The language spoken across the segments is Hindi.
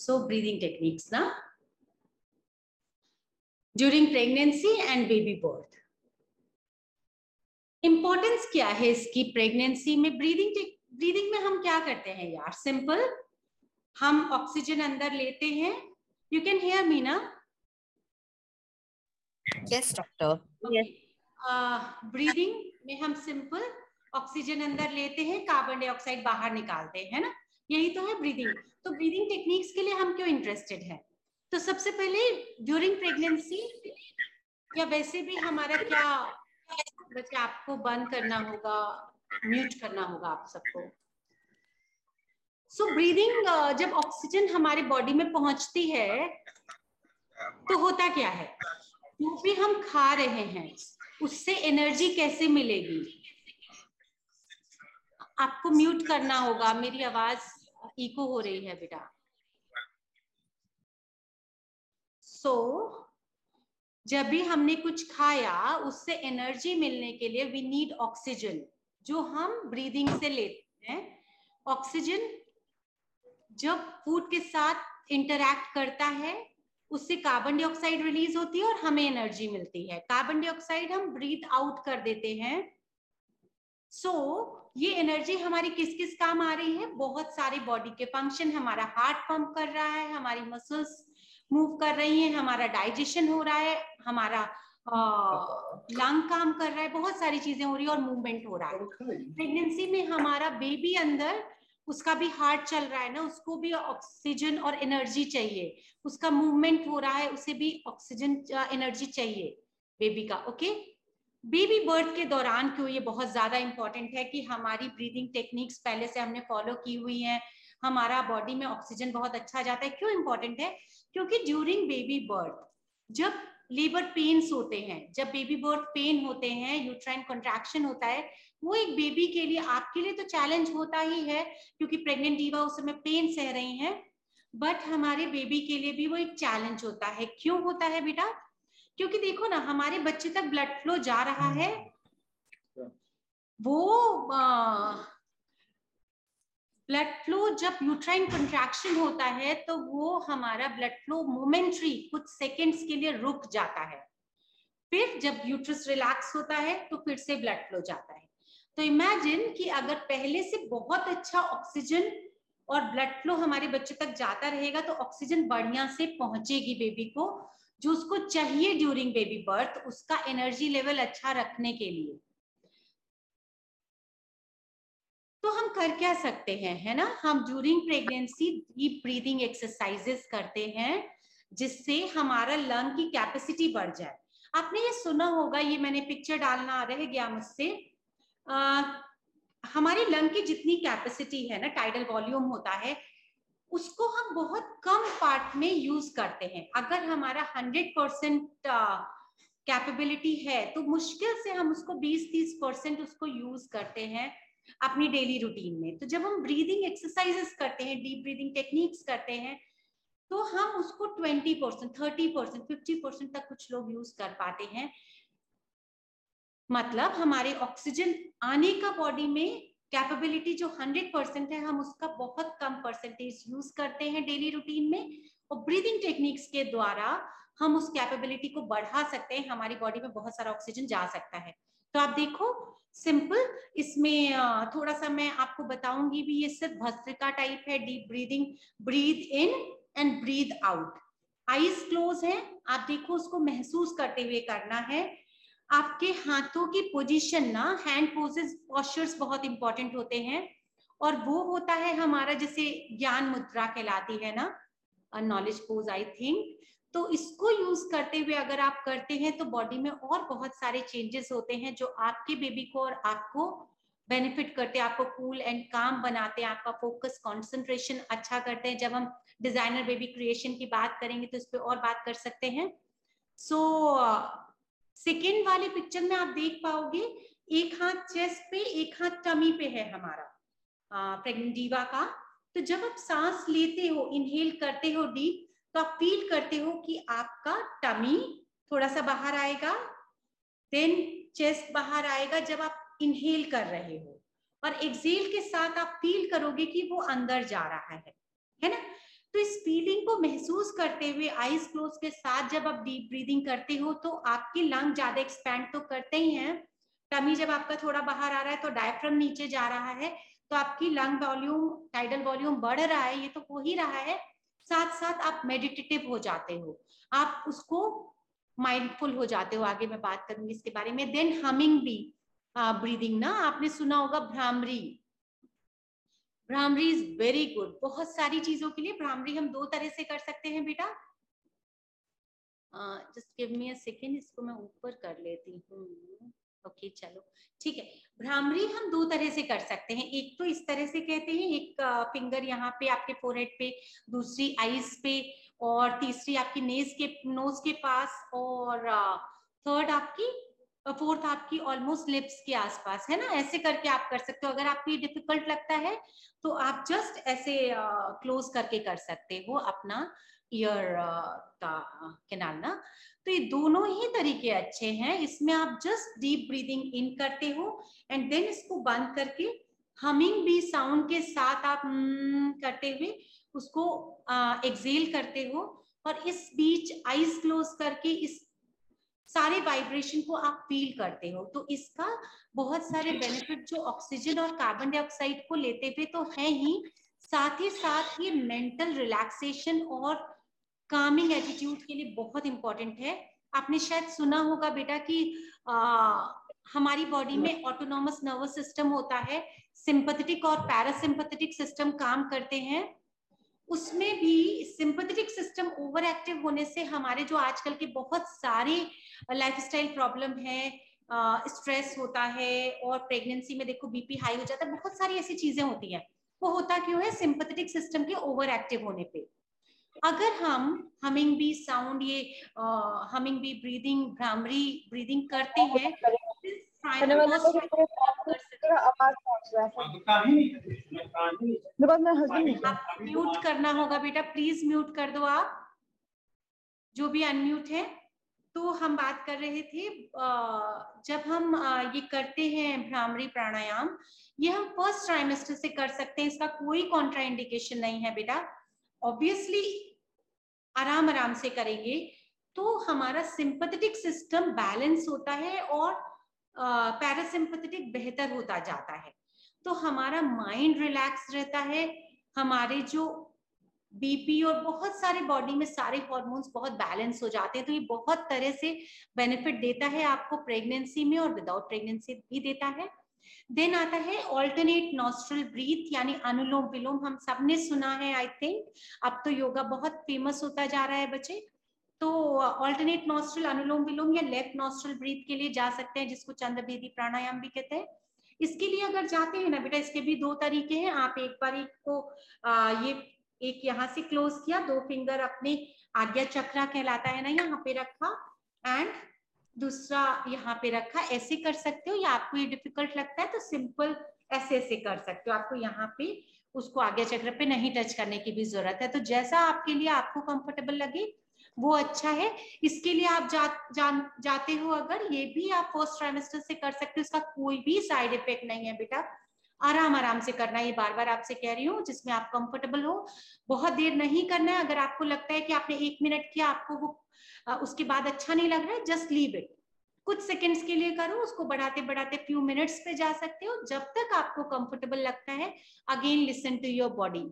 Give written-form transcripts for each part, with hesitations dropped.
So breathing techniques ना during pregnancy and baby birth. Importance क्या है इसकी प्रेगनेंसी में? ब्रीदिंग में हम क्या करते हैं यार? सिंपल, हम ऑक्सीजन अंदर लेते हैं. यू कैन हियर मी ना? Yes doctor. ब्रीदिंग में हम सिंपल ऑक्सीजन अंदर लेते हैं, कार्बन डाइऑक्साइड बाहर निकालते हैं, है ना? यही तो है ब्रीदिंग. तो ब्रीदिंग टेक्निक्स के लिए हम क्यों इंटरेस्टेड हैं? तो सबसे पहले ड्यूरिंग प्रेगनेंसी या वैसे भी हमारा क्या बच्चे, आपको बंद करना होगा, म्यूट करना होगा आप सबको. सो ब्रीदिंग, जब ऑक्सीजन हमारे बॉडी में पहुंचती है तो होता क्या है? जो भी हम खा रहे हैं उससे एनर्जी कैसे मिलेगी? आपको म्यूट करना होगा, मेरी आवाज इको हो रही है बेटा. सो जब भी हमने कुछ खाया उससे एनर्जी मिलने के लिए वी नीड ऑक्सीजन, जो हम ब्रीदिंग से लेते हैं. ऑक्सीजन जब फूड के साथ इंटरैक्ट करता है उससे कार्बन डाइऑक्साइड रिलीज होती है और हमें एनर्जी मिलती है. कार्बन डाइऑक्साइड हम ब्रीथ आउट कर देते हैं. सो ये एनर्जी हमारी किस किस काम आ रही है? बहुत सारे बॉडी के फंक्शन, हमारा हार्ट पंप कर रहा है, हमारी मसल्स मूव कर रही हैं, हमारा डाइजेशन हो रहा है, हमारा लंग काम कर रहा है, बहुत सारी चीजें हो रही है और मूवमेंट हो रहा है. प्रेगनेंसी में हमारा बेबी अंदर, उसका भी हार्ट चल रहा है ना, उसको भी ऑक्सीजन और एनर्जी चाहिए. उसका मूवमेंट हो रहा है, उसे भी ऑक्सीजन एनर्जी चाहिए बेबी का. ओके, बेबी बर्थ के दौरान क्यों ये बहुत ज्यादा इंपॉर्टेंट है कि हमारी ब्रीदिंग टेक्निक्स पहले से हमने फॉलो की हुई हैं, हमारा बॉडी में ऑक्सीजन बहुत अच्छा जाता है. क्यों इंपॉर्टेंट है? क्योंकि ड्यूरिंग बेबी बर्थ जब लेबर पेन्स होते हैं, जब बेबी बर्थ पेन होते हैं, यूट्राइन कॉन्ट्रैक्शन होता है, वो एक बेबी के लिए, आपके लिए तो चैलेंज होता ही है क्योंकि प्रेग्नेंट डीवा उस समय पेन सह रही हैं, बट हमारे बेबी के लिए भी वो एक चैलेंज होता है. क्यों होता है बेटा? क्योंकि देखो ना, हमारे बच्चे तक ब्लड फ्लो जा रहा है, वो ब्लड फ्लो जब यूट्राइन कंट्रैक्शन होता है तो वो हमारा ब्लड फ्लो मोमेंट्री कुछ सेकंड्स के लिए रुक जाता है. फिर जब यूट्रस रिलैक्स होता है तो फिर से ब्लड फ्लो जाता है. तो इमेजिन कि अगर पहले से बहुत अच्छा ऑक्सीजन और ब्लड फ्लो हमारे बच्चे तक जाता रहेगा तो ऑक्सीजन बढ़िया से पहुंचेगी बेबी को, जो उसको चाहिए ड्यूरिंग बेबी बर्थ, उसका एनर्जी लेवल अच्छा रखने के लिए. तो हम कर क्या सकते हैं, है ना? हम during pregnancy deep breathing exercises करते हैं जिससे हमारा लंग की कैपेसिटी बढ़ जाए. आपने ये सुना होगा, ये मैंने पिक्चर डालना रह गया मुझसे, हमारे लंग की जितनी कैपेसिटी है ना, टाइडल वॉल्यूम होता है, उसको हम बहुत कम पार्ट में यूज करते हैं. अगर हमारा 100% कैपेबिलिटी है तो मुश्किल से हम उसको 20-30% उसको यूज करते हैं अपनी डेली रूटीन में. तो जब हम ब्रीदिंग एक्सरसाइजेस करते हैं, डीप ब्रीदिंग टेक्निक्स करते हैं, तो हम उसको 20%, 30%, 50% तक कुछ लोग यूज कर पाते हैं. मतलब हमारे ऑक्सीजन आने का बॉडी में कैपेबिलिटी जो 100% है, हम उसका बहुत कम परसेंटेज यूज करते हैं डेली रूटीन में, और ब्रीदिंग टेक्निक्स के द्वारा हम उस कैपेबिलिटी को बढ़ा सकते हैं, हमारी बॉडी में बहुत सारा ऑक्सीजन जा सकता है. तो आप देखो, सिंपल, इसमें थोड़ा सा मैं आपको बताऊंगी भी. ये सिर्फ भस्त्रिका टाइप है, deep breathing, breathe in and breathe out. Eyes close है, आप देखो, उसको महसूस करते हुए करना है. आपके हाथों की पोजीशन ना, हैंड पोजेस, पोस्चर्स बहुत इंपॉर्टेंट होते हैं, और वो होता है हमारा जैसे ज्ञान मुद्रा कहलाती है ना, नॉलेज पोज आई थिंक. तो इसको यूज करते हुए अगर आप करते हैं तो बॉडी में और बहुत सारे चेंजेस होते हैं जो आपके बेबी को और आपको बेनिफिट करते हैं, आपको कूल एंड काम बनाते हैं, आपका फोकस कंसंट्रेशन अच्छा करते हैं. जब हम डिजाइनर बेबी क्रिएशन की बात करेंगे तो इस पे और बात कर सकते हैं. सो सेकेंड वाले पिक्चर में आप देख पाओगे, एक हाथ चेस्ट पे, एक हाथ टमी पे है हमारा प्रेग्नेंट डीवा का. तो जब आप सांस लेते हो, इनहेल करते हो डीप, तो आप फील करते हो कि आपका टमी थोड़ा सा बाहर आएगा, देन चेस्ट बाहर आएगा जब आप इनहेल कर रहे हो, और एक्सहेल के साथ आप फील करोगे कि वो अंदर जा रहा है ना? तो इस फीलिंग को महसूस करते हुए आईज क्लोज के साथ जब आप डीप ब्रीदिंग करते हो तो आपकी लंग ज्यादा एक्सपैंड तो करते ही हैं। टमी जब आपका थोड़ा बाहर आ रहा है तो डायफ्राम नीचे जा रहा है, तो आपकी लंग वॉल्यूम, टाइडल वॉल्यूम बढ़ रहा है, ये तो हो ही रहा है। साथ साथ आप मेडिटेटिव हो जाते हो, आप उसको माइंडफुल हो जाते हो। आगे मैं बात करूंगी इसके बारे में। देन हमिंग बी ब्रीदिंग ना, आपने सुना होगा bhramari. Bhramari is very good, बहुत सारी चीजों के लिए भ्रामरी हम 2 तरह से कर सकते हैं बेटा। Just give me a second, इसको मैं ऊपर कर लेती हूँ। ओके चलो ठीक है। भ्रामरी हम 2 तरह से कर सकते हैं। एक तो इस तरह से कहते हैं, एक फिंगर यहाँ पे आपके फोरहेड पे, दूसरी आईज पे, और तीसरी आपकी नोज के पास, और थर्ड आपकी फोर्थ आपकी ऑलमोस्ट लिप्स के आसपास, है ना। ऐसे करके आप कर सकते हो। अगर आपको ये डिफिकल्ट लगता है तो आप जस्ट ऐसे क्लोज करके कर सकते हो अपना ईयर का किनार ना। तो ये दोनों ही तरीके अच्छे हैं। इसमें आप जस्ट डीप ब्रीदिंग इन करते हो एंड देन इसको बंद करके हमिंग भी साउंड के साथ आप करते हुए उसको एक्सेल करते हो, और इस बीच आईज क्लोज करके इस सारे वाइब्रेशन को आप फील करते हो। तो इसका बहुत सारे बेनिफिट जो ऑक्सीजन और कार्बन डाइऑक्साइड को लेते हुए तो है ही साथ ये मेंटल रिलैक्सेशन और कामिंग एटीट्यूड के लिए बहुत इंपॉर्टेंट है। आपने शायद सुना होगा बेटा कि हमारी बॉडी में ऑटोनॉमस नर्वस सिस्टम होता है, सिंपैथेटिक और पैरासिम्पैथेटिक सिस्टम काम करते हैं। उसमें भी सिंपैथेटिक सिस्टम ओवर एक्टिव होने से हमारे जो आजकल के बहुत सारे लाइफस्टाइल प्रॉब्लम है, स्ट्रेस होता है, और प्रेगनेंसी में देखो बीपी हाई हो जाता है, बहुत सारी ऐसी चीजें होती हैं। वो होता क्यों है? सिंपैथेटिक सिस्टम के ओवर एक्टिव होने पे। अगर हम हमिंग बी साउंड, ये humming bee breathing, Bhramari breathing करते हैं, आप म्यूट करना होगा बेटा, प्लीज म्यूट कर दो आप, जो भी अनम्यूट है। तो हम बात कर रहे थे, जब हम ये करते हैं भ्रामरी प्राणायाम, ये हम फर्स्ट ट्राइमेस्टर से कर सकते हैं, इसका कोई कॉन्ट्रा इंडिकेशन नहीं है बेटा। ऑब्वियसली आराम आराम से करेंगे तो हमारा सिंपैथेटिक सिस्टम बैलेंस होता है और पैरासिम्पैथेटिक बेहतर होता जाता है। तो हमारा माइंड रिलैक्स रहता है, हमारे जो बीपी और बहुत सारे बॉडी में सारे हॉर्मोन्स बहुत बैलेंस हो जाते हैं। तो ये बहुत तरह से बेनिफिट देता है आपको, प्रेगनेंसी में और विदाउट प्रेगनेंसी भी देता है। देन आता है ऑल्टरनेट नॉस्ट्रल ब्रीथ, यानी अनुलोम विलोम। हम सबने सुना है आई थिंक, अब तो योगा बहुत फेमस होता जा रहा है बच्चे। तो ऑल्टरनेट नॉस्ट्रल अनुलोम विलोम या लेफ्ट नॉस्ट्रल ब्रीथ के लिए जा सकते हैं, जिसको चंद्रभेदी प्राणायाम भी कहते हैं। इसके लिए अगर जाते हैं ना बेटा, इसके भी 2 तरीके हैं। आप एक बार को ये एक यहाँ से क्लोज किया, 2 फिंगर अपने आज्ञा चक्रा कहलाता है ना, यहाँ पे रखा, एंड दूसरा यहाँ पे रखा। ऐसे कर सकते हो, या आपको ये डिफिकल्ट लगता है तो सिंपल ऐसे ऐसे कर सकते हो। आपको यहाँ पे उसको आज्ञा चक्र पे नहीं टच करने की भी जरूरत है। तो जैसा आपके लिए आपको कंफर्टेबल लगे वो अच्छा है। इसके लिए आप जाते हो अगर, ये भी आप फर्स्ट ट्राइमेस्टर से कर सकते हो, इसका कोई भी साइड इफेक्ट नहीं है बेटा। आराम आराम से करना, ये बार बार आपसे कह रही हूँ, जिसमें आप कंफर्टेबल हो। बहुत देर नहीं करना है। अगर आपको लगता है कि आपने 1 मिनट किया, आपको वो उसके बाद अच्छा नहीं लग रहा है, जस्ट लीव इट। कुछ सेकंड्स के लिए करो, उसको बढ़ाते बढ़ाते फ्यू मिनट्स पे जा सकते हो, जब तक आपको कंफर्टेबल लगता है। Again listen to your body.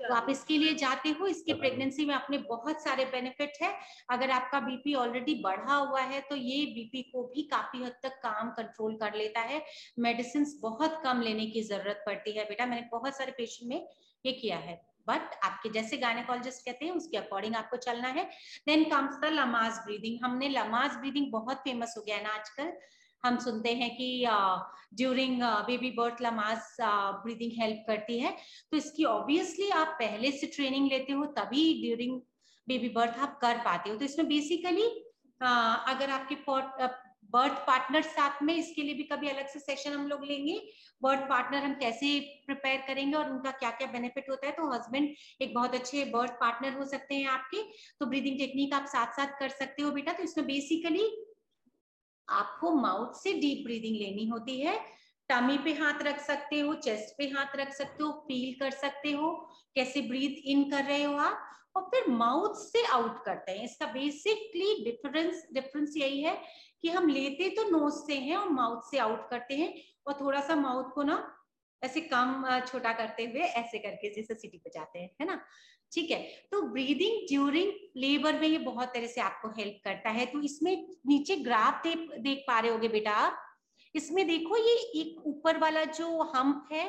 तो आप इसके लिए जाते हो। इसकी प्रेगनेंसी में अपने बहुत सारे बेनिफिट है। अगर आपका बीपी ऑलरेडी बढ़ा हुआ है तो ये बीपी को भी काफी हद तक काम कंट्रोल कर लेता है। मेडिसिन बहुत कम लेने की जरूरत पड़ती है बेटा, मैंने बहुत सारे पेशेंट में ये किया है। बट आपके जैसे गायनेकोलॉजिस्ट कहते हैं उसके अकॉर्डिंग आपको चलना है। Then comes the Lamaze breathing. हमने लमाज ब्रीदिंग बहुत फेमस हो गया है ना आजकल। हम सुनते हैं कि during baby birth Lamaze breathing help करती है। तो इसकी ऑब्वियसली आप पहले से ट्रेनिंग लेते हो, तभी ड्यूरिंग बेबी बर्थ आप कर पाते हो। तो इसमें बेसिकली अगर आपके बर्थ पार्टनर साथ में, इसके लिए भी कभी अलग से सेशन हम लोग लेंगे। बर्थ पार्टनर हम कैसे प्रिपेयर करेंगे और उनका क्या क्या बेनिफिट होता है। तो हस्बैंड एक बहुत अच्छे बर्थ पार्टनर हो सकते हैं आपके। तो ब्रीदिंग टेक्निक आप साथ साथ कर सकते हो बेटा। तो इसमें बेसिकली आपको माउथ से डीप ब्रीदिंग लेनी होती है। टमी पे हाथ रख सकते हो, चेस्ट पे हाथ रख सकते हो, फील कर सकते हो कैसे ब्रीथ इन कर रहे हो आप, और फिर माउथ से आउट करते हैं। इसका बेसिकली डिफरेंस यही है कि हम लेते तो नोज से हैं और माउथ से आउट करते हैं, और थोड़ा सा माउथ को ना ऐसे कम छोटा करते हुए ऐसे करके जैसे सीटी पे जाते हैं, है ना। ठीक है, तो ब्रीदिंग ड्यूरिंग लेबर में ये बहुत तरह से आपको हेल्प करता है। तो इसमें नीचे ग्राफ देख पा रहे होगे बेटा आप, इसमें देखो ये एक ऊपर वाला जो हम्प है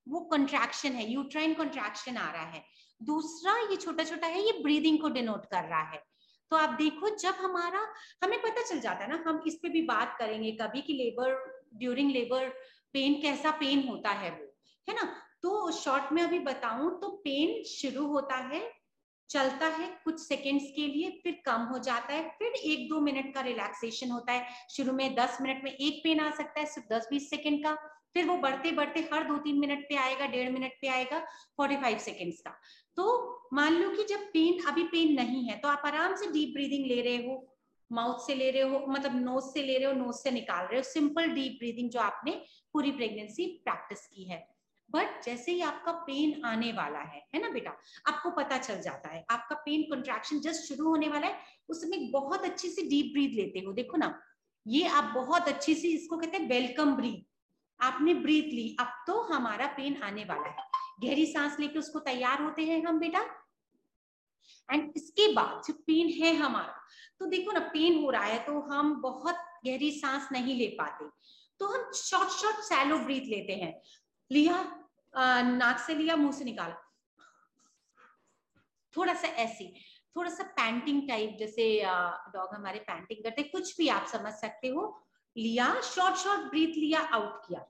वो कंट्रैक्शन है, यूट्राइन कंट्रैक्शन आ रहा है। दूसरा ये छोटा छोटा है, ये ब्रीदिंग को डिनोट कर रहा है। तो आप देखो जब हमारा, हमें पता चल जाता है ना, हम इस पे भी बात करेंगे कभी कि लेबर, ड्यूरिंग लेबर पेन कैसा पेन होता है वो, है ना। तो शॉर्ट में अभी बताऊं तो पेन शुरू होता है, चलता है कुछ सेकेंड्स के लिए, फिर कम हो जाता है, फिर 1-2 मिनट का रिलैक्सेशन होता है। शुरू में 10 मिनट में एक पेन आ सकता है सिर्फ 10-20 सेकेंड का, फिर वो बढ़ते बढ़ते हर 2-3 मिनट पे आएगा, 1.5 मिनट पे आएगा, 45 सेकेंड्स का। तो मान लो कि जब पेन, अभी पेन नहीं है तो आप आराम से डीप ब्रीदिंग ले रहे हो, माउथ से ले रहे हो, मतलब नोज से ले रहे हो, नोज से निकाल रहे हो, सिंपल डीप ब्रीदिंग जो आपने पूरी प्रेगनेंसी प्रैक्टिस की है। बट जैसे ही आपका पेन आने वाला है ना बेटा, आपको पता चल जाता है आपका पेन कंट्रैक्शन जस्ट शुरू होने वाला है, उसमें बहुत अच्छी सी डीप ब्रीथ लेते हो। देखो ना, ये आप बहुत अच्छी सी, इसको कहते हैं वेलकम ब्रीथ, आपने ब्रीथ ली, अब तो हमारा पेन आने वाला है, गहरी सांस लेके उसको तैयार होते हैं हम बेटा। एंड इसके बाद जो पेन है हमारा, तो देखो ना पेन हो रहा है तो हम बहुत गहरी सांस नहीं ले पाते, तो हम शॉर्ट शॉर्ट सैलो ब्रीथ लेते हैं। लिया, नाक से लिया, मुंह से निकाला, थोड़ा सा ऐसे, थोड़ा सा पैंटिंग टाइप, जैसे डॉग हमारे पैंटिंग करते, कुछ भी आप समझ सकते हो। लिया, शॉर्ट शॉर्ट ब्रीथ लिया, आउट किया,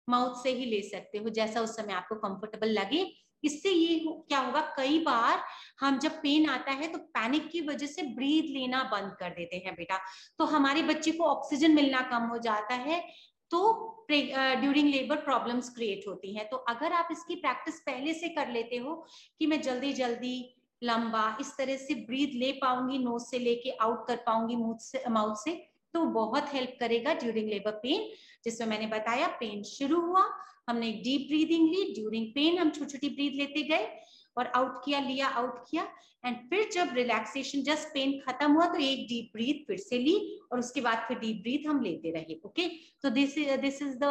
माउथ से ही ले सकते हो जैसा उस समय आपको कंफर्टेबल लगे। इससे ये क्या होगा, कई बार हम जब पेन आता है तो पैनिक की वजह से ब्रीथ लेना बंद कर देते हैं बेटा, तो हमारे बच्चे को ऑक्सीजन मिलना कम हो जाता है, तो ड्यूरिंग लेबर प्रॉब्लम्स क्रिएट होती हैं। तो अगर आप इसकी प्रैक्टिस पहले से कर लेते हो कि मैं जल्दी जल्दी लंबा इस तरह से ब्रीथ ले पाऊंगी, नोज से लेके आउट कर पाऊंगी माउथ से, तो बहुत हेल्प करेगा ड्यूरिंग लेबर पेन। जिसमें मैंने बताया पेन शुरू हुआ, हमने डीप ब्रीदिंग ली, ड्यूरिंग पेन हम छोटी छोटी ब्रीथ लेते गए और आउट किया, लिया, आउट किया, एंड फिर जब रिलैक्सेशन, जस्ट पेन खत्म हुआ तो एक डीप ब्रीथ फिर से ली और उसके बाद फिर डीप ब्रीथ हम लेते रहे। ओके, तो this is the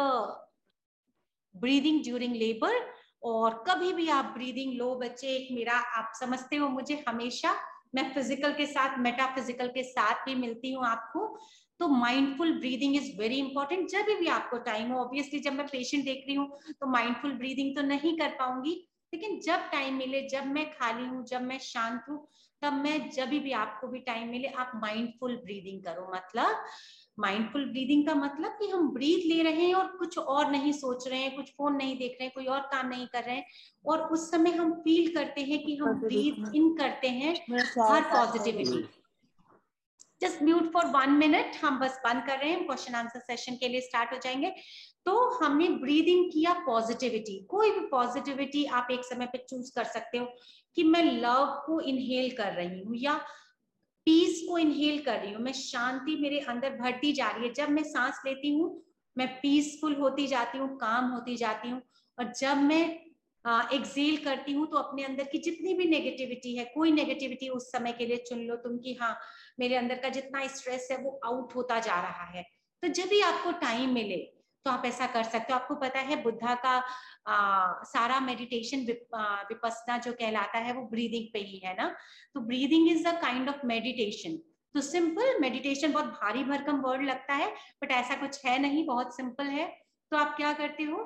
breathing during labour. और कभी भी आप ब्रीदिंग लो बच्चे, एक मेरा, आप समझते हो मुझे हमेशा, मैं फिजिकल के साथ मेटाफिजिकल के साथ भी मिलती हूँ आपको, तो mindful breathing is very important. जब भी आपको टाइम हो, ऑब्वियसली जब मैं पेशेंट देख रही हूँ तो माइंडफुल ब्रीदिंग तो नहीं कर पाऊंगी, लेकिन जब टाइम मिले, जब मैं खाली हूँ, जब मैं शांत हूँ, तब मैं, जब भी आपको भी टाइम मिले, आप माइंडफुल ब्रीदिंग करो। मतलब माइंडफुल ब्रीदिंग का मतलब कि हम ब्रीथ ले रहे हैं और कुछ और नहीं सोच रहे हैं, कुछ फोन नहीं देख रहे हैं, कोई और काम नहीं कर रहे हैं, और उस समय हम फील करते हैं कि हम ब्रीथ इन करते हैं हर positivity. Just mute for 1 minute, हम बस बंद कर रहे हैं, क्वेश्चन आंसर सेशन के लिए स्टार्ट हो जाएंगे। तो हमने ब्रीदिंग किया पॉजिटिविटी, कोई भी पॉजिटिविटी आप एक समय पे चूज कर सकते हो कि मैं लव को इनहेल कर रही हूँ या पीस को इनहेल कर रही हूँ, मैं शांति मेरे अंदर भरती जा रही है, जब मैं सांस लेती हूँ मैं पीसफुल होती जाती हूँ, काम होती जाती हूँ, और जब मैं एक्सेल करती हूँ तो अपने अंदर की जितनी भी नेगेटिविटी है, कोई नेगेटिविटी उस समय के लिए चुन लो तुम कि हाँ मेरे अंदर का जितना स्ट्रेस है वो आउट होता जा रहा है। तो जब भी आपको टाइम मिले तो आप ऐसा कर सकते हो। आपको पता है बुद्धा का सारा मेडिटेशन विपस्सना जो कहलाता है वो ब्रीदिंग पे ही है ना, तो breathing is a kind of meditation. तो सिंपल मेडिटेशन, बहुत भारी भरकम वर्ड लगता है बट ऐसा कुछ है नहीं, बहुत सिंपल है। तो आप क्या करते हो,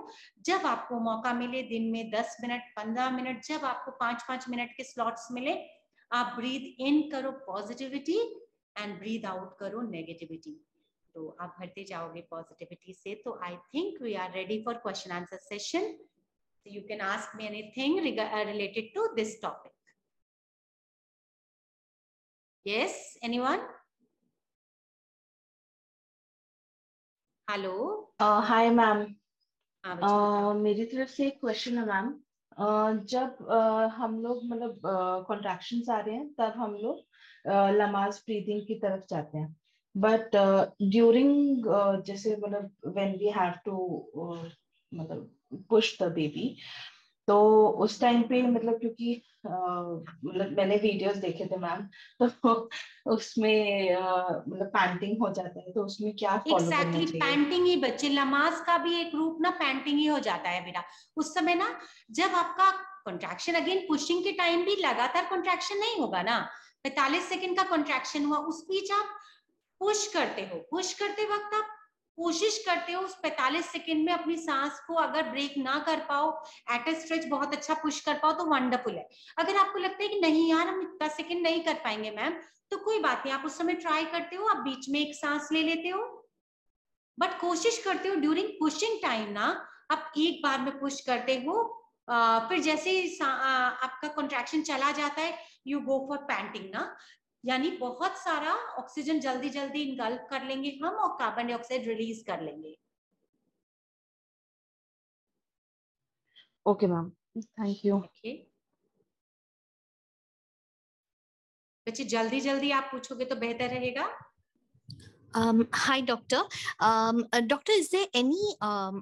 जब आपको मौका मिले दिन में 10 मिनट 15 मिनट, जब आपको 5-5 मिनट के स्लॉट्स मिले, आप ब्रीथ इन करो पॉजिटिविटी एंड ब्रीथ आउट करो नेगेटिविटी, तो आप भरते जाओगे पॉजिटिविटी से। तो I think we are ready for question answer session, so you can ask me anything related to this topic. Yes, anyone? Hello. Hi ma'am. हाँ बच्चे बताओ। मेरी तरफ से एक क्वेश्चन है मैम। जब हम लोग मतलब कॉन्ट्रैक्शंस आ रहे हैं तब हम लोग लमाज ब्रीदिंग की तरफ जाते हैं, बट ड्यूरिंग जैसे मतलब व्हेन वी हैव टू मतलब पुश द बेबी, तो उस टाइम पे मतलब क्योंकि मतलब मैंने वीडियोस देखे थे मैम, तो उसमें मतलब पैंटिंग हो जाता है, तो उसमें क्या फॉलो करना एग्जैक्टली चाहिए? पैंटिंग ही बच्चे, नमाज का भी एक रूप ना पैंटिंग ही हो जाता है बेटा। उस समय ना जब आपका कॉन्ट्रैक्शन, अगेन पुशिंग के टाइम भी लगातार कॉन्ट्रैक्शन नहीं होगा ना, 45 सेकंड का कॉन्ट्रैक्शन हुआ, उस बीच आप पुश करते हो, पुश करते वक्त आप कोशिश करते हो उस 45 सेकंड में अपनी सांस को अगर ब्रेक ना कर पाओ, एट ए स्ट्रेच बहुत अच्छा पुश कर पाओ तो वंडरफुल है। अगर आपको लगता है कि नहीं यार हम इतना सेकंड नहीं कर पाएंगे मैम, तो कोई बात नहीं, आप उस समय ट्राई करते हो, आप बीच में एक सांस ले लेते हो, बट कोशिश करते हो ड्यूरिंग पुशिंग टाइम ना आप एक बार में पुश करते हो। फिर जैसे ही आपका कॉन्ट्रैक्शन चला जाता है, यू गो फॉर पैंटिंग ना, यानी बहुत सारा ऑक्सीजन जल्दी जल्दी इनगल्फ कर लेंगे हम और कार्बन डाइऑक्साइड रिलीज कर लेंगे। Okay ma'am, thank you. Okay बच्चे, जल्दी जल्दी आप पूछोगे तो बेहतर रहेगा। Hi, doctor. Doctor, is there any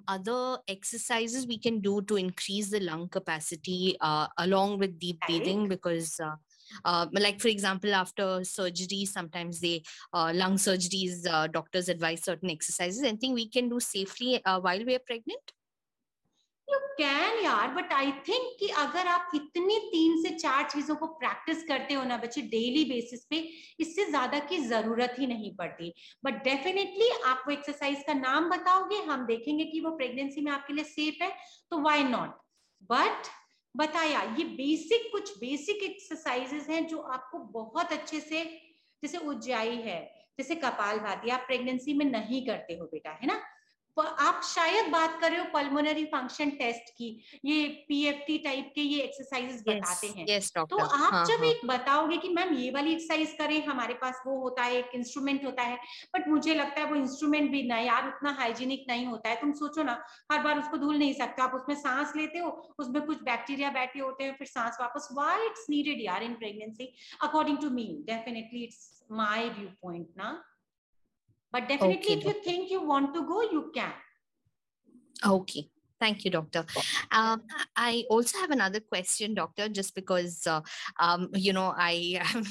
other exercises we can do to increase the lung capacity along with deep breathing? Because, like for example, after surgery, sometimes they lung surgeries, doctors advise certain exercises. Anything we can do safely while we are pregnant? You can यार, बट आई थिंक कि अगर आप इतनी 3 से 4 चीजों को प्रैक्टिस करते हो ना बच्चे डेली बेसिस पे, इससे ज्यादा की जरूरत ही नहीं पड़ती। बट डेफिनेटली आप वो एक्सरसाइज का नाम बताओगे, हम देखेंगे कि वो प्रेगनेंसी में आपके लिए सेफ है, तो व्हाई नॉट। बट बताया, ये बेसिक कुछ बेसिक एक्सरसाइजेस हैं जो आपको बहुत अच्छे से, जैसे उज्जाई है, जैसे कपालभाति, आप प्रेगनेंसी में नहीं करते हो बेटा, है ना। आप शायद बात कर रहे हो पल्मोनरी फंक्शन टेस्ट की, ये पीएफटी टाइप के ये एक्सरसाइजेस बताते हैं। Yes, तो doctor. आप जब एक बताओगे कि मैम ये वाली एक्सरसाइज करें, हमारे पास वो होता है, एक इंस्ट्रूमेंट होता है, बट मुझे लगता है वो इंस्ट्रूमेंट भी ना यार उतना हाइजीनिक नहीं होता है। तुम सोचो ना, हर बार उसको धुल नहीं सकते, आप उसमें सांस लेते हो, उसमें कुछ बैक्टीरिया बैठे होते हैं, फिर सांस वापस, व्हाई इट्स नीडेड यार in pregnancy, according to me, definitely it's my view point ना। But definitely, Okay, if you doctor. think you want to go, you can. Okay. Thank you, doctor. I also have another question, doctor, just because, I am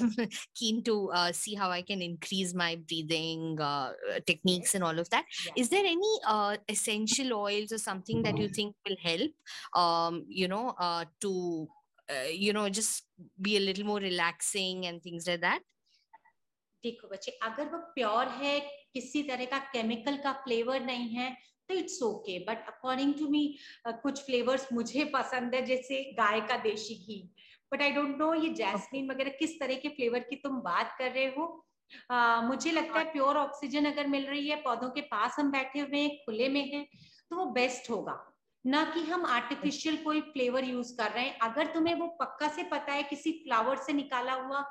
keen to see how I can increase my breathing techniques and all of that. Yeah. Is there any essential oils or something that you think will help, to, just be a little more relaxing and things like that? देखो बच्चे, अगर वो प्योर है, किसी तरह का केमिकल का फ्लेवर नहीं है, तो it's okay. But according to me कुछ फ्लेवर्स मुझे पसंद है, जैसे गाय का देशी घी, बट आई डोंट नो ये जैस्मिन वगैरह किस तरह के फ्लेवर की तुम बात कर रहे हो। मुझे लगता है प्योर ऑक्सीजन अगर मिल रही है, पौधों के पास हम बैठे हुए हैं, खुले में हैं, तो वो बेस्ट होगा, ना कि हम आर्टिफिशियल कोई फ्लेवर यूज कर रहे हैं। अगर तुम्हें वो पक्का से पता है किसी फ्लावर से निकाला हुआ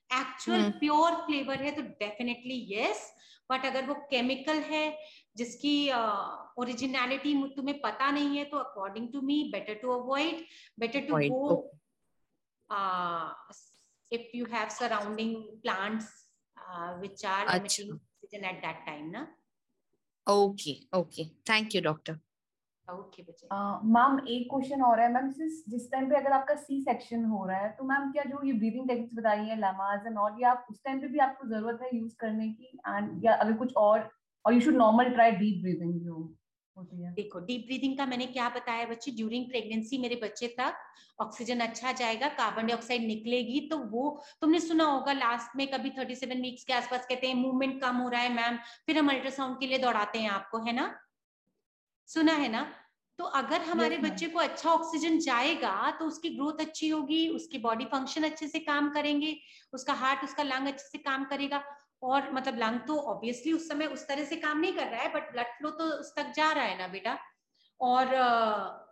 एक्चुअल प्योर फ्लेवर है, तो डेफिनेटली यस। बट अगर वो केमिकल है जिसकी ओरिजिनलिटी तुम्हें पता नहीं है, तो according to me better to avoid, better to go if you have surrounding plants which are emitting oxygen at that time na. Okay, thank you, doctor. Okay बच्चे। मैम एक क्वेश्चन और है मैम, जिस टाइम पे अगर आपका सी सेक्शन हो रहा है, तो मैम क्या जो ये ब्रीदिंग टेक्निक्स बताई है लमाज एंड ऑल, ये आप उस टाइम पे भी आपको जरूरत है यूज करने की, एंड या अगर कुछ और you should normal try deep breathing जो होती है? देखो डीप ब्रीदिंग का मैंने क्या बताया बच्चे, ड्यूरिंग प्रेगनेंसी मेरे बच्चे तक ऑक्सीजन अच्छा जाएगा, कार्बन डाइऑक्साइड निकलेगी, तो वो तुमने सुना होगा लास्ट में कभी 37 वीक्स के आसपास कहते हैं मूवमेंट कम हो रहा है मैम, फिर हम अल्ट्रासाउंड के लिए दौड़ाते हैं आपको, है ना, सुना है ना। तो अगर हमारे बच्चे को अच्छा ऑक्सीजन जाएगा तो उसकी ग्रोथ अच्छी होगी, उसकी बॉडी फंक्शन अच्छे से काम करेंगे, उसका हार्ट, उसका लंग अच्छे से काम करेगा। और मतलब लंग तो ऑब्वियसली उस समय उस तरह से काम नहीं कर रहा है, बट ब्लड फ्लो तो उस तक जा रहा है ना बेटा, और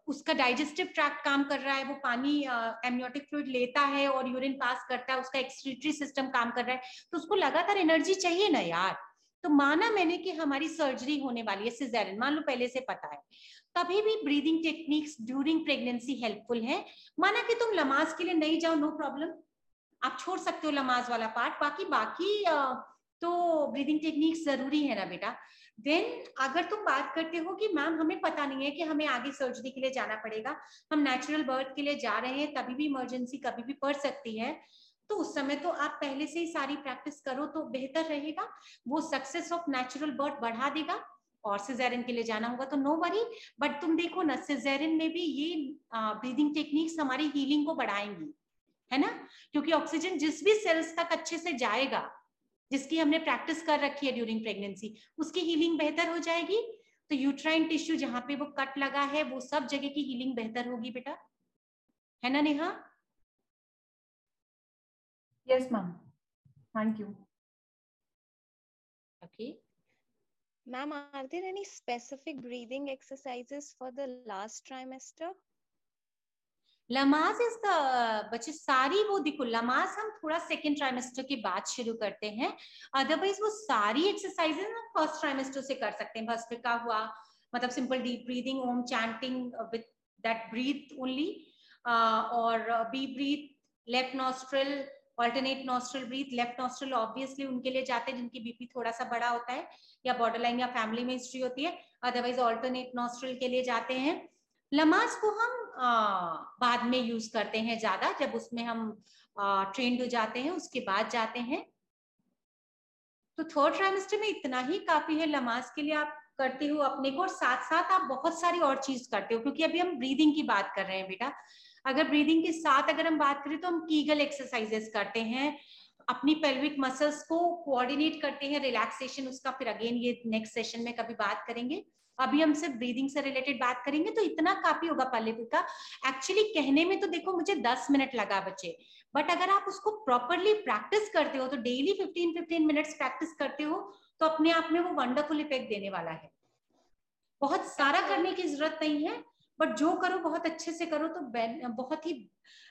उसका डाइजेस्टिव ट्रैक्ट काम कर रहा है, वो पानी एमनियोटिक फ्लूइड लेता है और यूरिन पास करता है, उसका एक्सक्रीटरी सिस्टम काम कर रहा है, तो उसको लगातार एनर्जी चाहिए ना यार। तो माना मैंने कि हमारी सर्जरी होने वाली है, सिजेरियन मान लो पहले से पता है, तभी भी breathing techniques during pregnancy helpful है। माना कि तुम लमाज के लिए नहीं जाओ, नो प्रॉब्लम, आप छोड़ सकते हो लमाज वाला पार्ट, बाकी तो ब्रीदिंग टेक्निक जरूरी है ना बेटा। देन अगर तुम बात करते हो कि मैम हमें पता नहीं है कि हमें आगे सर्जरी के लिए जाना पड़ेगा, हम नेचुरल बर्थ के लिए जा रहे हैं, तभी भी इमरजेंसी कभी भी पड़ सकती है, तो उस समय तो आप पहले से ही सारी प्रैक्टिस करो तो बेहतर रहेगा, वो सक्सेस ऑफ नेचुरल बर्थ बढ़ा देगा। और सिजेरियन के लिए जाना होगा तो नो वरी, बट तुम देखो ना सिजेरियन में भी ये ब्रीदिंग टेक्निक्स हमारी हीलिंग को बढ़ाएंगी, है ना, क्योंकि ऑक्सीजन जिस भी सेल्स तक अच्छे से जाएगा, जिसकी हमने प्रैक्टिस कर रखी है ड्यूरिंग प्रेगनेंसी, उसकी हीलिंग बेहतर हो जाएगी। तो यूट्राइन टिश्यू जहां पे वो कट लगा है वो सब जगह की हीलिंग बेहतर होगी बेटा, है ना Neha? Yes ma'am, thank you. Okay Ma'am, are there any specific breathing exercises for the last trimester? Lamaze is the बच्चे सारी, वो देखो लमाज हम थोड़ा सेकेंड ट्राइमेस्टर के बाद शुरू करते हैं, अदरवाइज वो सारी एक्सरसाइजेज हम फर्स्ट ट्राइमेस्टर से कर सकते हैं। भस्त्रिका हुआ, मतलब simple deep breathing, Om chanting with that breath only, और bee breath, left nostril, alternate nostril breath. Left nostril obviously उनके लिए जाते हैं जिनकी बीपी थोड़ा सा बड़ा होता है या बॉर्डरलाइन या फैमिली में हिस्ट्री होती है, अदरवाइज ऑल्टरनेट नॉस्ट्रल के लिए जाते हैं। लमाज को हम बाद में यूज करते हैं ज्यादा, जब उसमें हम ट्रेंड हो जाते हैं उसके बाद जाते हैं। तो थर्ड ट्राइमेस्टर में इतना ही काफी है लमाज के लिए, आप करते हो अपने को, और साथ साथ आप बहुत सारी और चीज करते हो, क्योंकि अभी हम ब्रीदिंग की बात कर रहे हैं बेटा। अगर ब्रीदिंग के साथ अगर हम बात करें तो हम कीगल एक्सरसाइजेस करते हैं, अपनी पेल्विक मसल्स को कोऑर्डिनेट करते हैं, रिलैक्सेशन उसका फिर अगेन ये नेक्स्ट सेशन में कभी बात करेंगे। अभी हम सिर्फ ब्रीदिंग से रिलेटेड बात करेंगे, तो इतना काफी होगा पल्लवी का। एक्चुअली कहने में तो देखो मुझे 10 मिनट लगा बच्चे, बट अगर आप उसको प्रॉपरली प्रैक्टिस करते हो तो डेली 15-15 मिनट्स प्रैक्टिस करते हो तो अपने आप में वो वंडरफुल इफेक्ट देने वाला है। बहुत सारा करने की जरूरत नहीं है, बट जो करो बहुत अच्छे से करो तो बहुत ही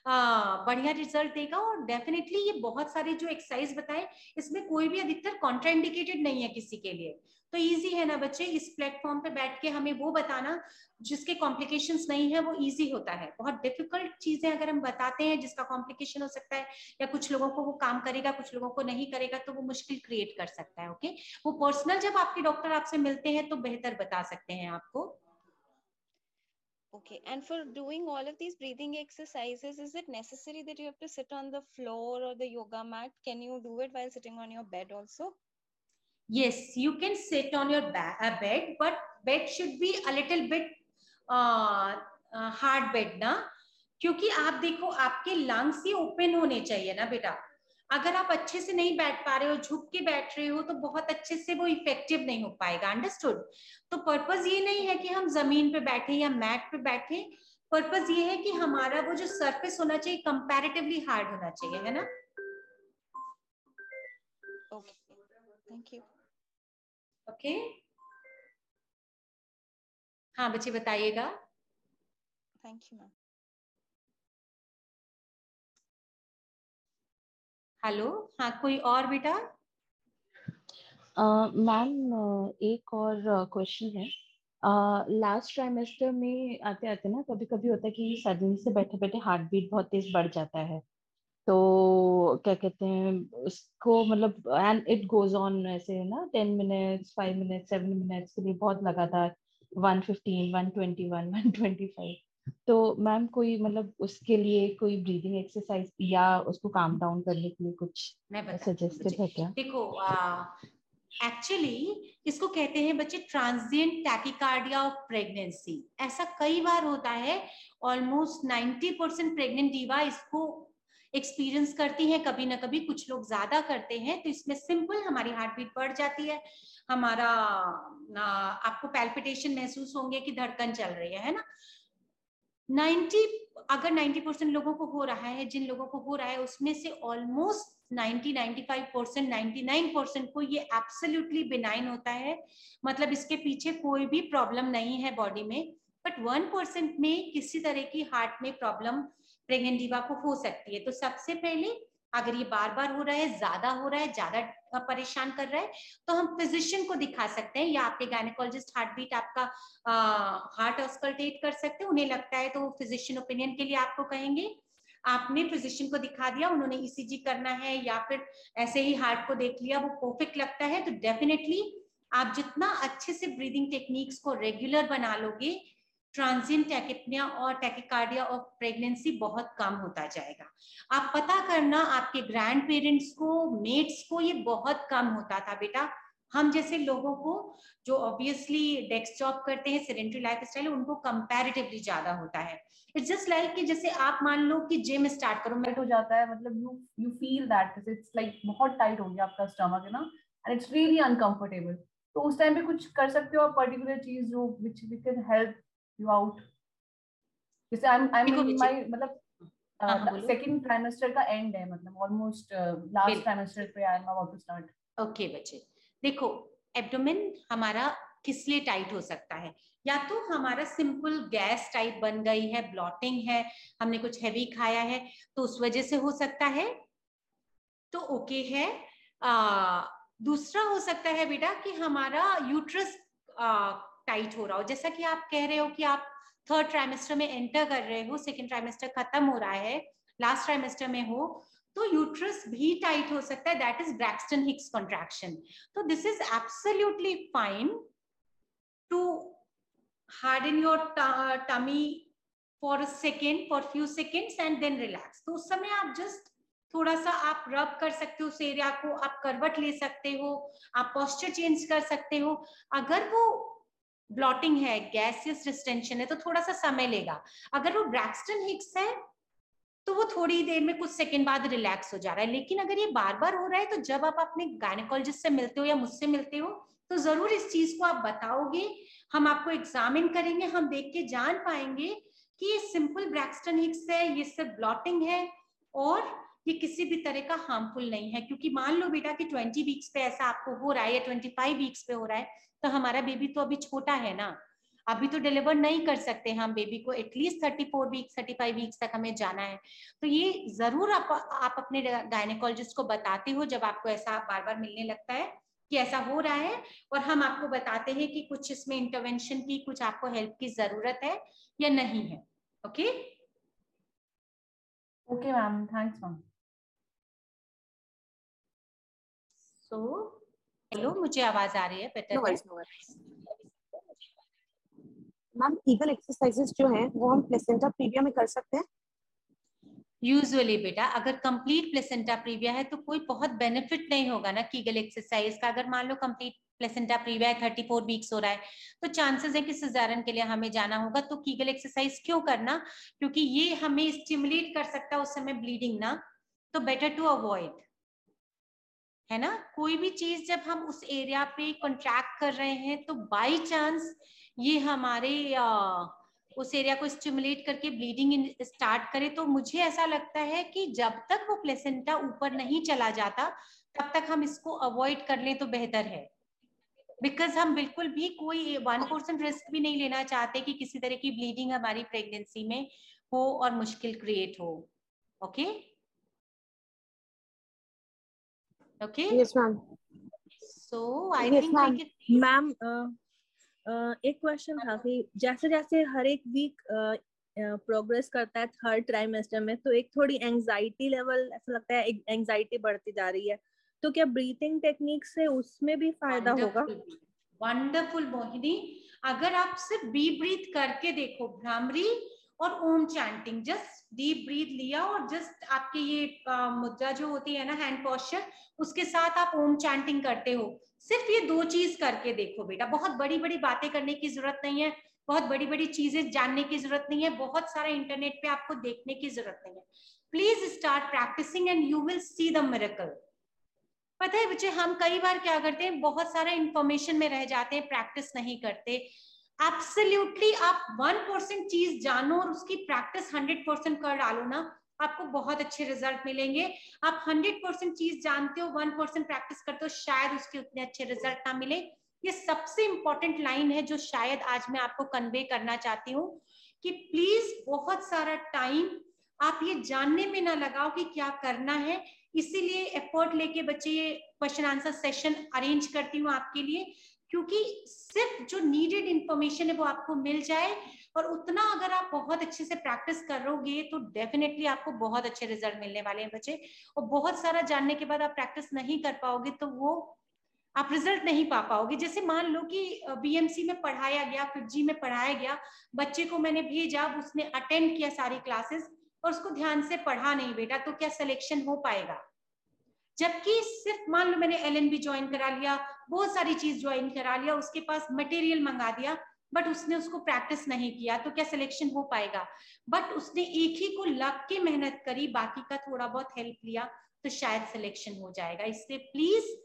बढ़िया रिजल्ट देगा। और डेफिनेटली ये बहुत सारे जो एक्सरसाइज बताए इसमें कोई भी अधिकतर कॉन्ट्राइंडिकेटेड नहीं है किसी के लिए, तो इजी है ना बच्चे, इस प्लेटफॉर्म पे बैठ के हमें वो बताना जिसके कॉम्प्लिकेशंस नहीं है वो इजी होता है। बहुत डिफिकल्ट चीजें अगर हम बताते हैं जिसका कॉम्प्लिकेशन हो सकता है, या कुछ लोगों को वो काम करेगा कुछ लोगों को नहीं करेगा, तो वो मुश्किल क्रिएट कर सकता है। ओके, वो पर्सनल जब आपके डॉक्टर आपसे मिलते हैं तो बेहतर बता सकते हैं आपको। Okay, and for doing all of these breathing exercises, is it necessary that you have to sit on the floor or the yoga mat? Can you do it while sitting on your bed also? Yes, you can sit on your bed, but bed should be a little bit hard bed ना, क्योंकि आप देखो आपके लंग्स ही ओपन होने चाहिए ना बेटा। अगर आप अच्छे से नहीं बैठ पा रहे हो, झुक के बैठ रहे हो, तो बहुत अच्छे से वो इफेक्टिव नहीं हो पाएगा। अंडरस्टूड? तो पर्पस ये नहीं है कि हम जमीन पे बैठे या मैट पे बैठे, पर्पस ये है कि हमारा वो जो सरफेस होना चाहिए कंपैरेटिवली हार्ड होना चाहिए, है ना? Okay, thank you. ओके हाँ बच्चे बताइएगा। Thank you, ma'am. हेलो, हाँ कोई और बेटा? मैम एक और क्वेश्चन है। लास्ट ट्राइमेस्टर में आते आते ना कभी कभी होता है कि सडनली से बैठे बैठे हार्ट बीट बहुत तेज बढ़ जाता है, तो क्या कहते हैं उसको, मतलब एंड इट गोज ऑन ऐसे ना 10 मिनट्स 5 मिनट्स 7 मिनट्स के लिए बहुत लगातार 115 121 125। तो मैम कोई मतलब उसके लिए कोई ब्रीदिंग एक्सरसाइज या उसको काम डाउन करने के लिए कुछ मैं बताती हूँ सजेस्टेड बच्चे। है क्या? देखो एक्चुअली इसको कहते हैं बच्चे ट्रांजिएंट टैकिकार्डिया ऑफ प्रेगनेंसी। ऐसा कई बार होता है, ऑलमोस्ट 90% प्रेग्नेंट डीवा इसको एक्सपीरियंस करती हैं कभी ना कभी, कुछ लोग ज्यादा करते हैं। तो इसमें सिंपल हमारी हार्ट बीट बढ़ जाती है, हमारा आपको पैल्पिटेशन महसूस होंगे कि धड़कन चल रही है ना। 90% लोगों को हो रहा है, जिन लोगों को हो रहा है उसमें से ऑलमोस्ट 95% 99% को ये एब्सोल्युटली बिनाइन होता है, मतलब इसके पीछे कोई भी प्रॉब्लम नहीं है बॉडी में। बट 1% में किसी तरह की हार्ट में प्रॉब्लम प्रेग्नेंट डीवा को हो सकती है। तो सबसे पहले अगर ये बार बार हो रहा है, ज्यादा हो रहा है, ज्यादा परेशान कर रहा है, तो हम फिजिशियन को दिखा सकते हैं, या आपके गायनेकोलॉजिस्ट हार्ट बीट आपका हार्ट ऑस्कल्टेट कर सकते हैं, उन्हें लगता है तो वो फिजिशियन ओपिनियन के लिए आपको कहेंगे। आपने फिजिशियन को दिखा दिया, उन्होंने ईसीजी करना है या फिर ऐसे ही हार्ट को देख लिया, वो परफेक्ट लगता है, तो डेफिनेटली आप जितना अच्छे से ब्रीदिंग टेक्निक्स को रेगुलर बना लोगे, ट्रांजिएंट टैकिपनिया और टैकिकार्डिया ऑफ प्रेगनेंसी बहुत कम होता जाएगा। आप पता करना आपके ग्रैंड पेरेंट्स को, मेट्स को, ये बहुत कम होता था बेटा। हम जैसे लोगों को जो ऑब्वियसली डेस्क जॉब करते हैं, सेडेंटरी लाइफ स्टाइल, उनको कंपैरेटिवली ज्यादा होता है। इट्स जस्ट लाइक कि जैसे आप मान लो कि जिम स्टार्ट करो, टाइट हो जाता है, मतलब you feel that it's like बहुत टाइट हो गया आपका स्टमक है ना, एंड इट्स रियली अनकंफर्टेबल। तो उस टाइम पे कुछ कर सकते हो आप पर्टिकुलर चीज जो which we can help you out? जैसे आई एम इन माय मतलब सेकंड ट्राइमेस्टर का एंड है, मतलब ऑलमोस्ट लास्ट ट्राइमेस्टर पे I am about to start. Okay बच्चे, देखो एब्डोमेन हमारा किस लिए टाइट हो सकता है? या तो हमारा सिंपल गैस टाइप बन गई है, ब्लॉटिंग है, हमने कुछ हैवी खाया है तो उस वजह से हो सकता है, तो ओके है। दूसरा हो सकता है बेटा कि हमारा यूट्रस टाइट हो रहा हो, जैसा कि आप कह रहे हो कि आप थर्ड ट्राइमेस्टर में एंटर कर रहे हो, सेकेंड ट्राइमेस्टर खत्म हो रहा है, लास्ट ट्राइमेस्टर में हो, तो यूट्रस भी टाइट हो सकता है, that is Braxton Hicks contraction. तो this is absolutely fine to harden your tummy for a second, for few seconds and then relax। तो उस समय आप जस्ट थोड़ा सा आप रब कर सकते हो उस एरिया को, आप करवट ले सकते हो, आप पोस्चर चेंज कर सकते हो। अगर वो ब्लॉटिंग है, गैसियस डिस्टेंशन है, तो थोड़ा सा समय लेगा। अगर वो ब्रैक्सटन हिक्स है तो वो थोड़ी देर में, कुछ सेकंड बाद रिलैक्स हो जा रहा है। लेकिन अगर ये बार बार हो रहा है, तो जब आप अपने गायनेकोलॉजिस्ट से मिलते हो या मुझसे मिलते हो, तो जरूर इस चीज को आप बताओगे, हम आपको एग्जामिन करेंगे, हम देख के जान पाएंगे कि ये सिंपल ब्रैक्सटन हिक्स है, ये सिर्फ ब्लॉटिंग है और ये किसी भी तरह का हार्मफुल नहीं है। क्योंकि मान लो बेटा कि 20 वीक्स पे ऐसा आपको हो रहा है या 25 वीक्स पे हो रहा है, तो हमारा बेबी तो अभी छोटा है ना, अभी तो डिलीवर नहीं कर सकते हम बेबी को, एटलीस्ट 34 वीक्स 35 वीक्स तक हमें जाना है। तो ये जरूर आप अपने गायनेकोलॉजिस्ट को बताते हो जब आपको ऐसा बार बार मिलने लगता है कि ऐसा हो रहा है, और हम आपको बताते हैं कि कुछ इसमें इंटरवेंशन की, कुछ आपको हेल्प की जरूरत है या नहीं है। Okay okay ma'am, thanks ma'am. So hello, मुझे आवाज आ रही है? बेटर है? मैम कीगल एक्सरसाइजेस जो हैं वो हम प्लेसेंटा प्रीविया में कर सकते हैं? यूजुअली बेटा अगर कंप्लीट प्लेसेंटा प्रीविया है तो कोई बहुत बेनिफिट नहीं होगा ना कीगल एक्सरसाइज का। अगर मान लो कंप्लीट प्लेसेंटा प्रीविया है, 34 वीक्स हो रहा है, तो चांसेस है कि सिजारियन के लिए हमें जाना होगा। तो कीगल एक्सरसाइज क्यों करना? क्योंकि ये हमें स्टिमुलेट कर सकता है उस समय ब्लीडिंग ना, तो बेटर टू अवॉइड, है ना। कोई भी चीज जब हम उस एरिया पे कॉन्ट्रैक्ट कर रहे हैं तो बाय चांस ये हमारे उस एरिया को स्टिमुलेट करके ब्लीडिंग स्टार्ट करे, तो मुझे ऐसा लगता है कि जब तक वो प्लेसेंटा ऊपर नहीं चला जाता तब तक हम इसको अवॉइड कर लें तो बेहतर है। बिकॉज हम बिल्कुल भी कोई 1% रिस्क भी नहीं लेना चाहते कि किसी तरह की ब्लीडिंग हमारी प्रेगनेंसी में हो और मुश्किल क्रिएट हो। Okay okay, yes ma'am. So I think ma'am एक क्वेश्चन था कि जैसे जैसे हर एक वीक प्रोग्रेस करता है थर्ड ट्राइमेस्टर में, तो एक थोड़ी एंजाइटी लेवल, ऐसा लगता है एंजाइटी बढ़ती जा रही है, तो क्या ब्रीथिंग टेक्निक से उसमें भी फायदा होगा? वंडरफुल मोहिनी, अगर आप सिर्फ डीप ब्रीथ करके देखो, भ्रामरी और ओम चैंटिंग, जस्ट डीप ब्रीथ लिया और जस्ट आपके ये मुद्रा जो होती है ना, हैंड पोस्चर, उसके साथ आप ओम चैंटिंग करते हो, सिर्फ ये दो चीज करके देखो बेटा। बहुत बड़ी बड़ी बातें करने की जरूरत नहीं है, बहुत बड़ी बड़ी चीजें जानने की जरूरत नहीं है, बहुत सारा इंटरनेट पे आपको देखने की जरूरत नहीं है। Please start practising and you will see the miracle. पता है बच्चे, हम कई बार क्या करते हैं, बहुत सारा इंफॉर्मेशन में रह जाते हैं, प्रैक्टिस नहीं करते। एब्सोल्युटली आप 1% चीज जानो और उसकी प्रैक्टिस 100% कर डालो ना, आपको बहुत अच्छे रिजल्ट मिलेंगे। आप 100% चीज जानते हो, 1% प्रैक्टिस करते हो, शायद उसके उतने अच्छे रिजल्ट ना मिले। ये सबसे इंपॉर्टेंट लाइन है जो शायद आज मैं आपको कन्वे करना चाहती हूँ कि प्लीज बहुत सारा टाइम आप ये जानने में ना लगाओ कि क्या करना है। इसीलिए एफर्ट लेके बच्चे ये क्वेश्चन आंसर सेशन अरेंज करती हूँ आपके लिए क्योंकि सिर्फ जो नीडेड इंफॉर्मेशन है वो आपको मिल जाए, और उतना अगर आप बहुत अच्छे से प्रैक्टिस करोगे तो डेफिनेटली आपको बहुत अच्छे रिजल्ट मिलने वाले हैं बच्चे। और बहुत सारा जानने के बाद आप प्रैक्टिस नहीं कर पाओगे तो वो आप रिजल्ट नहीं पा पाओगे। जैसे मान लो कि बीएमसी में पढ़ाया गया, 5G में पढ़ाया गया, बच्चे को मैंने भेजा, उसने अटेंड किया सारी क्लासेस और उसको ध्यान से पढ़ा नहीं बेटा, तो क्या सिलेक्शन हो पाएगा? जबकि सिर्फ मान लो मैंने LNB ज्वाइन करा लिया, बहुत सारी चीज ज्वाइन करा लिया, उसके पास मटेरियल मंगा दिया, बट उसने उसको प्रैक्टिस नहीं किया, तो क्या सिलेक्शन हो पाएगा? बट उसने एक ही को लग के मेहनत करी, बाकी का थोड़ा बहुत हेल्प लिया, तो शायद सिलेक्शन हो जाएगा। इसलिए प्लीज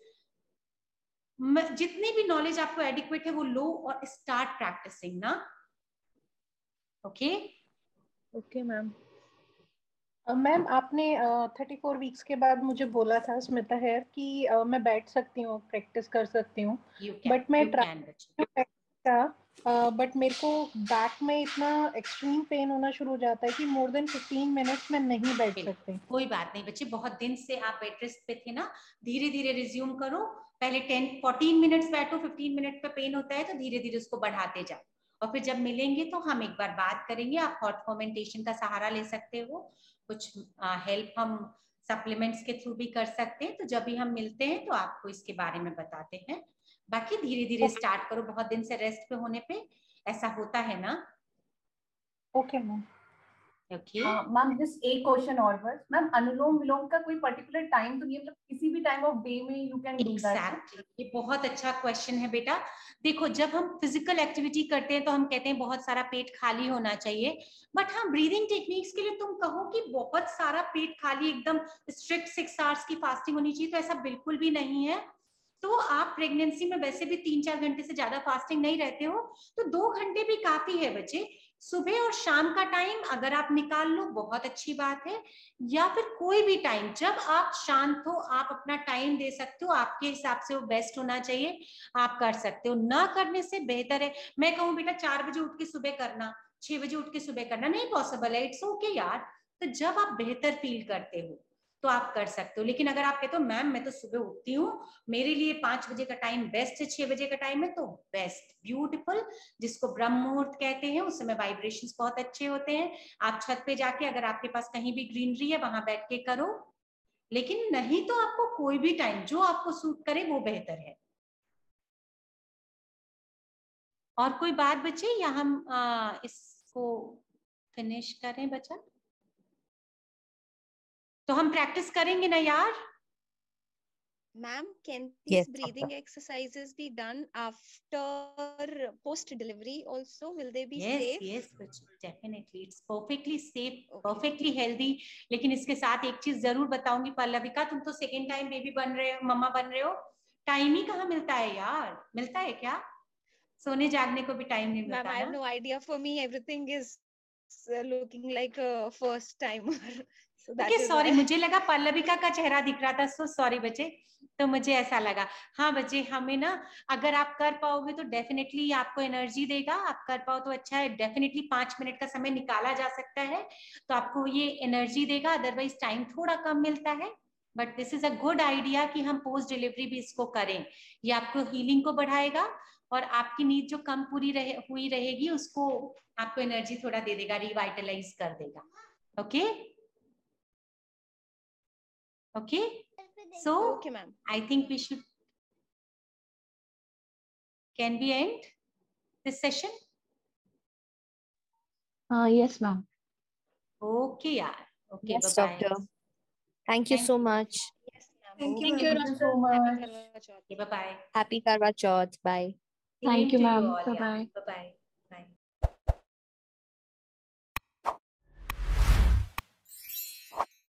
जितनी भी नॉलेज आपको एडिक्वेट है वो लो और स्टार्ट प्रैक्टिसिंग ना। Okay okay ma'am. मैम आपने 34 वीक्स के बाद मुझे बोला था स्मिता हेयर कि मैं बैठ सकती हूँ, प्रैक्टिस कर सकती हूँ, बट मैं बट मेरे को बैक में इतना एक्सट्रीम पेन होना शुरू हो जाता है कि मोर देन 15 मिनट्स में नहीं बैठ सकते। कोई बात नहीं बच्चे, बहुत दिन से आप बेड रेस्ट पे थे ना, धीरे धीरे रिज्यूम करो। पहले 10-14 मिनट्स बैठो, 15 मिनट पे पेन होता है तो धीरे धीरे उसको बढ़ाते जाओ, और फिर जब मिलेंगे तो हम एक बार बात करेंगे। आप हॉट फर्मेंटेशन का सहारा ले सकते हो, कुछ हेल्प हम सप्लीमेंट्स के थ्रू भी कर सकते हैं, तो जब भी हम मिलते हैं तो आपको इसके बारे में बताते हैं। बाकी धीरे धीरे स्टार्ट करो, बहुत दिन से रेस्ट पे होने पे ऐसा होता है ना। Okay ma'am. Okay ma'am just एक क्वेश्चन और बस मैम, अनुलोम विलोम का कोई पर्टिकुलर टाइम तो नहीं है, मतलब किसी भी टाइम ऑफ डे में you can do that? Exactly, ये बहुत अच्छा क्वेश्चन है बेटा। देखो जब हम फिजिकल एक्टिविटी करते हैं तो हम कहते हैं बहुत सारा पेट खाली होना चाहिए, बट हाँ ब्रीदिंग टेक्निक्स के लिए तुम कहो कि बहुत सारा पेट खाली एकदम स्ट्रिक्ट 6 आवर्स की फास्टिंग होनी चाहिए, तो ऐसा बिल्कुल भी नहीं है। तो आप प्रेगनेंसी में वैसे भी 3-4 घंटे से ज्यादा फास्टिंग नहीं रहते हो, तो 2 घंटे भी काफी है बच्चे। सुबह और शाम का टाइम अगर आप निकाल लो बहुत अच्छी बात है, या फिर कोई भी टाइम जब आप शांत हो, आप अपना टाइम दे सकते हो, आपके हिसाब से वो बेस्ट होना चाहिए, आप कर सकते हो। ना करने से बेहतर है, मैं कहूँ बेटा 4 बजे उठ के सुबह करना, 6 बजे उठ के सुबह करना नहीं पॉसिबल है, इट्स ओके यार। तो जब आप बेहतर फील करते हो तो आप कर सकते हो। लेकिन अगर आप कहते हो मैम मैं तो सुबह उठती हूँ, मेरे लिए 5 बजे का टाइम बेस्ट है, 6 बजे का टाइम है, तो बेस्ट ब्यूटीफुल, जिसको ब्रह्म मुहूर्त कहते हैं, उस समय वाइब्रेशंस बहुत अच्छे होते हैं। आप छत पे जाके अगर आपके पास कहीं भी ग्रीनरी है वहां बैठ के करो, लेकिन नहीं तो आपको कोई भी टाइम जो आपको सूट करे वो बेहतर है। और कोई बात बचे या हम इसको फिनिश करें बच्चा? तो हम प्रैक्टिस करेंगे ना यार? Ma'am, can these breathing exercises be done after post delivery also? Will they be safe? Yes, definitely. It's perfectly safe, perfectly healthy. लेकिन इसके साथ एक चीज जरूर बताऊंगी पल्लविका, तुम तो सेकेंड टाइम बेबी बन रहे हो, मम्मा बन रहे हो, टाइम ही कहाँ मिलता है यार? मिलता है क्या? सोने जागने को भी टाइम नहीं मिलता। Ma'am, I have no idea. For me, everything is looking like a first timer. So that okay is sorry, why. मुझे लगा पल्लविका का चेहरा दिख रहा था, सो सॉरी बच्चे, तो मुझे ऐसा लगा। हाँ बच्चे, हमें ना अगर आप कर पाओगे तो डेफिनेटली आपको एनर्जी देगा, आप कर पाओ तो अच्छा है। डेफिनेटली 5 मिनट का समय निकाला जा सकता है तो आपको ये एनर्जी देगा, अदरवाइज टाइम थोड़ा कम मिलता है। But this is a good idea कि हम पोस्ट डिलीवरी भी इसको करें, ये आपको हीलिंग को बढ़ाएगा और आपकी नीड जो कम पूरी हुई रहेगी उसको आपको एनर्जी थोड़ा दे देगा, रिवाइटलाइज कर देगा। Okay Okay, so Okay, ma'am. I think we should, can we end this session? Yes, ma'am. Okay, yaar. Okay, Yes, bye-bye. doctor. Thank you so much. Yes, ma'am. Thank Okay, you ma'am. so much. Happy Karwa Chauth. Okay, bye-bye. Happy Karwa Chauth. Bye. Thank you, Same to ma'am. all, yeah. Bye-bye. Bye-bye.